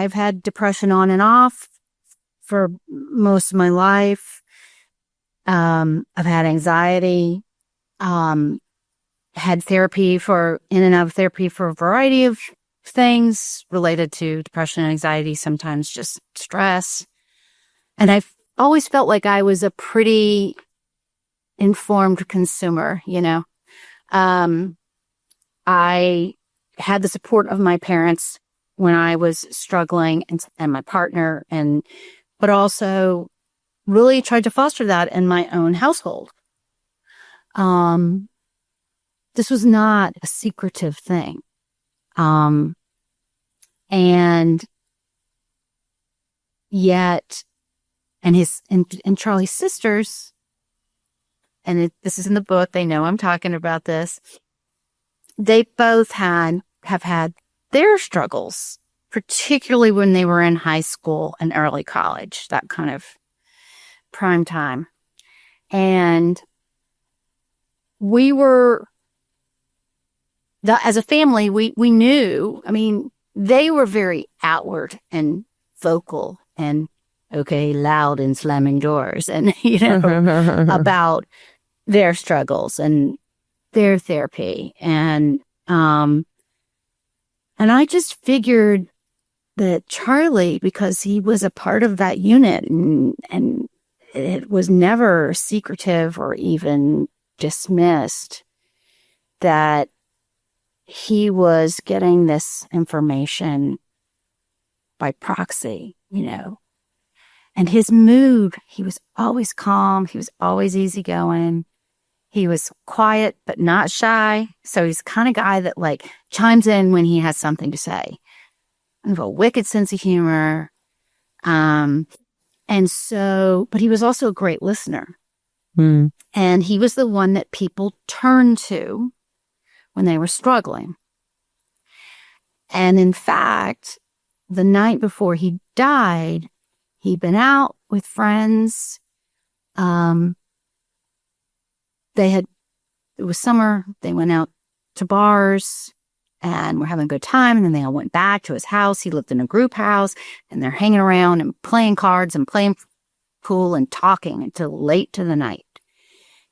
I've had depression on and off for most of my life. I've had anxiety, had therapy in and out of therapy for a variety of things related to depression and anxiety, sometimes just stress. And I've always felt like I was a pretty informed consumer, I had the support of my parents when I was struggling and my partner, but also really tried to foster that in my own household. This was not a secretive thing. And yet, and Charlie's sisters, this is in the book, they know I'm talking about this. They both have had their struggles, particularly when they were in high school and early college, that kind of prime time. And we were, as a family, we knew, they were very outward and vocal and, loud and slamming doors and, about their struggles and their therapy. And I just figured that Charlie, because he was a part of that unit and it was never secretive or even dismissed, that he was getting this information by proxy, and his mood, he was always calm. He was always easygoing. He was quiet, but not shy. So he's the kind of guy that chimes in when he has something to say. I have a wicked sense of humor. But he was also a great listener. Mm. And he was the one that people turned to when they were struggling. And in fact, the night before he died, he'd been out with friends. It was summer. They went out to bars and were having a good time. And then they all went back to his house. He lived in a group house and they're hanging around and playing cards and playing pool and talking until late to the night.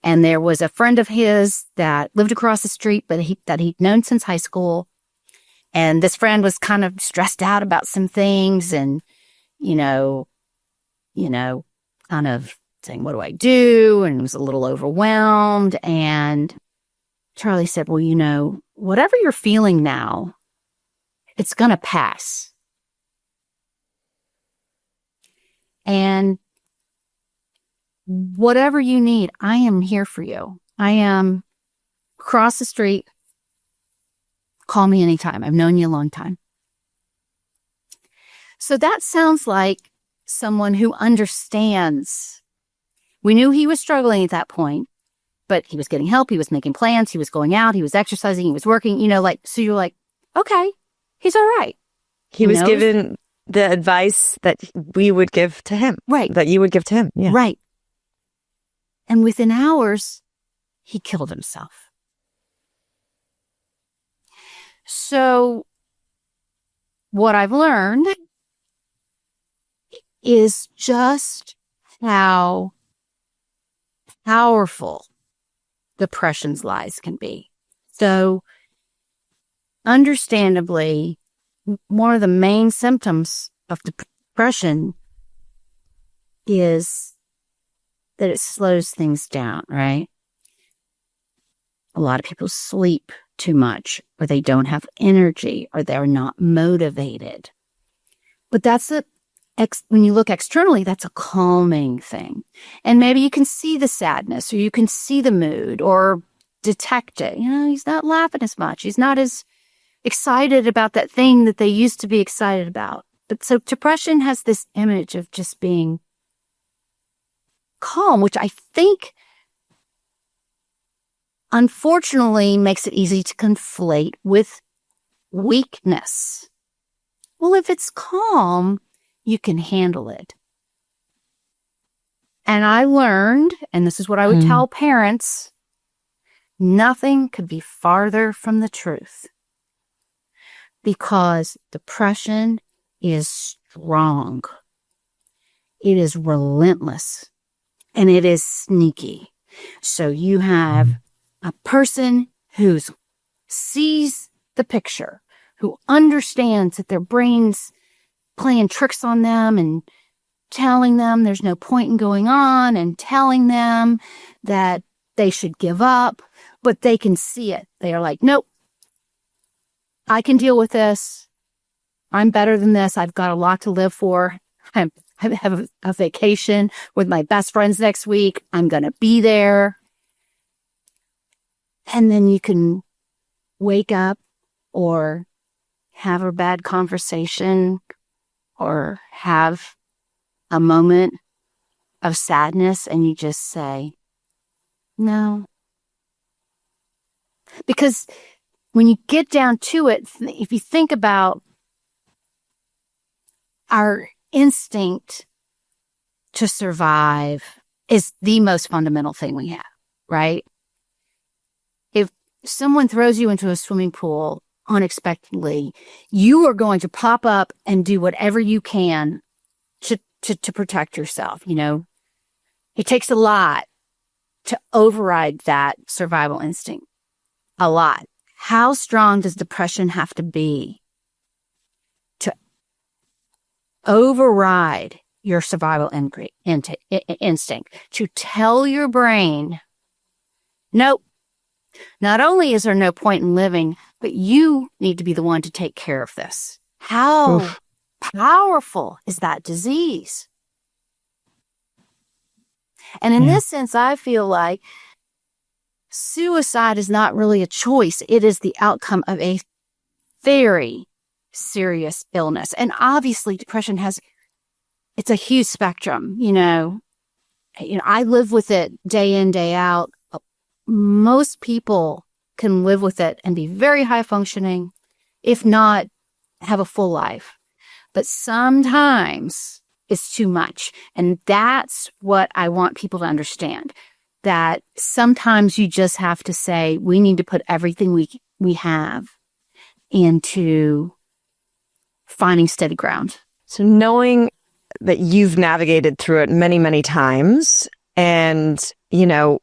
And there was a friend of his that lived across the street, but that he'd known since high school. And this friend was kind of stressed out about some things and, kind of saying, what do I do? And was a little overwhelmed. And Charlie said, well, whatever you're feeling now, it's going to pass. And whatever you need, I am here for you. I am across the street. Call me anytime. I've known you a long time. So that sounds like someone who understands. We knew he was struggling at that point, but he was getting help. He was making plans. He was going out. He was exercising. He was working, so you're like, okay, he's all right. He was given the advice that we would give to him. Right. That you would give to him. Yeah. Right. And within hours, he killed himself. So what I've learned is just how powerful depression's lies can be. So understandably, one of the main symptoms of depression is that it slows things down, right? A lot of people sleep too much, or they don't have energy, or they're not motivated. But when you look externally, that's a calming thing. And maybe you can see the sadness, or you can see the mood, or detect it. He's not laughing as much. He's not as excited about that thing that they used to be excited about. But so depression has this image of just being calm, which I think unfortunately makes it easy to conflate with weakness. Well, if it's calm, you can handle it. And I learned, and this is what I would tell parents, nothing could be farther from the truth. Because depression is strong. It is relentless, and it is sneaky. So you have a person who sees the picture, who understands that their brain's playing tricks on them and telling them there's no point in going on and telling them that they should give up, but they can see it. They are like, nope, I can deal with this. I'm better than this. I've got a lot to live for. I have a vacation with my best friends next week. I'm going to be there. And then you can wake up or have a bad conversation or have a moment of sadness, and you just say, no. Because when you get down to it, if you think about our instinct to survive is the most fundamental thing we have, right? If someone throws you into a swimming pool unexpectedly, you are going to pop up and do whatever you can to protect yourself. You know, it takes a lot to override that survival instinct. A lot. How strong does depression have to be to override your survival instinct? To tell your brain, nope, not only is there no point in living, but you need to be the one to take care of this. How powerful is that disease? And in this sense, I feel like suicide is not really a choice. It is the outcome of a very serious illness. And obviously depression it's a huge spectrum, you know, I live with it day in, day out. Most people can live with it and be very high functioning, if not have a full life. But sometimes it's too much. And that's what I want people to understand. That sometimes you just have to say, we need to put everything we have into finding steady ground. So knowing that you've navigated through it many, many times, and, you know,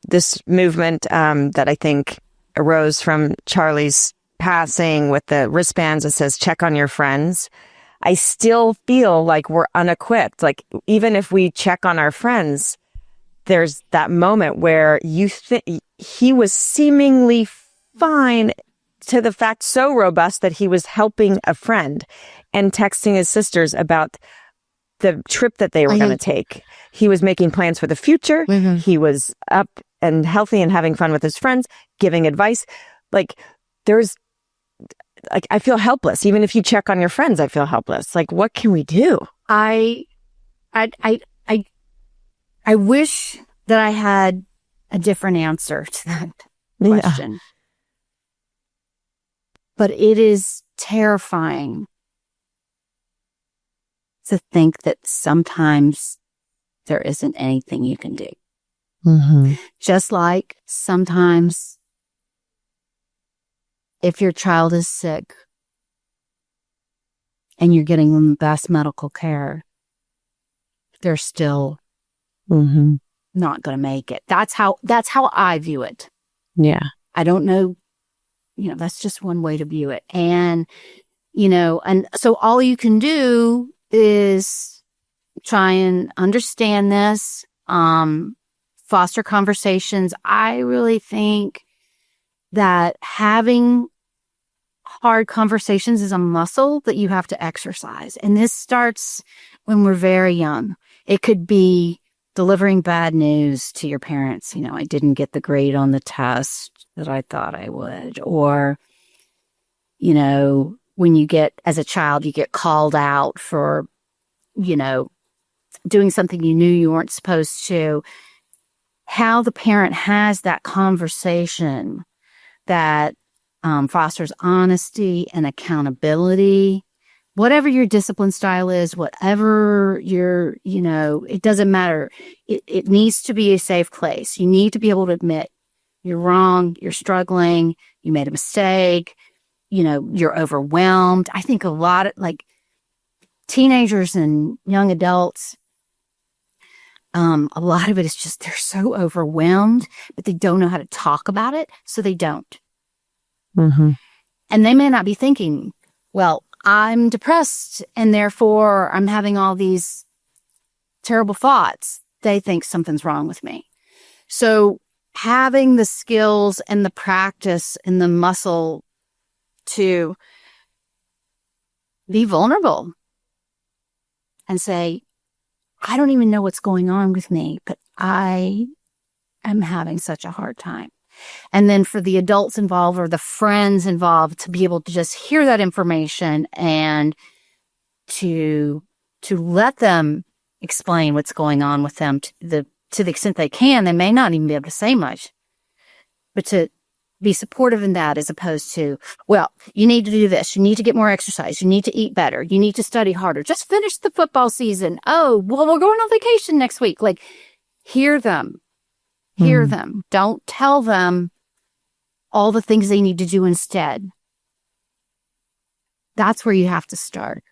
this movement that I think arose from Charlie's passing with the wristbands that says, check on your friends. I still feel like we're unequipped. Like, even if we check on our friends, there's that moment where you think he was seemingly fine, to the fact so robust that he was helping a friend and texting his sisters about the trip that they were going to take. He was making plans for the future. Mm-hmm. He was up and healthy and having fun with his friends, giving advice. Like, I feel helpless. Even if you check on your friends, I feel helpless. Like, what can we do? I wish that I had a different answer to that question. But it is terrifying to think that sometimes there isn't anything you can do. Mm-hmm. Just like sometimes if your child is sick and you're getting them the best medical care, they're still not going to make it. That's how I view it. Yeah. I don't know, that's just one way to view it. And, and so all you can do is try and understand this, foster conversations. I really think that having hard conversations is a muscle that you have to exercise. And this starts when we're very young. It could be delivering bad news to your parents. I didn't get the grade on the test that I thought I would. Or, when as a child, you get called out for, doing something you knew you weren't supposed to. How the parent has that conversation that fosters honesty and accountability. Whatever your discipline style is, whatever it doesn't matter. It needs to be a safe place. You need to be able to admit you're wrong, you're struggling, you made a mistake, you're overwhelmed. I think a lot of teenagers and young adults, a lot of it is just they're so overwhelmed, but they don't know how to talk about it, so they don't. Mm-hmm. And they may not be thinking, well, I'm depressed and therefore I'm having all these terrible thoughts. They think something's wrong with me. So having the skills and the practice and the muscle to be vulnerable and say, I don't even know what's going on with me, but I am having such a hard time. And then for the adults involved or the friends involved to be able to just hear that information and to let them explain what's going on with them to the extent they can. They may not even be able to say much, but to be supportive in that as opposed to, well, you need to do this. You need to get more exercise. You need to eat better. You need to study harder. Just finish the football season. Oh, well, we're going on vacation next week. Like, hear them. Hear them. Don't tell them all the things they need to do instead. That's where you have to start.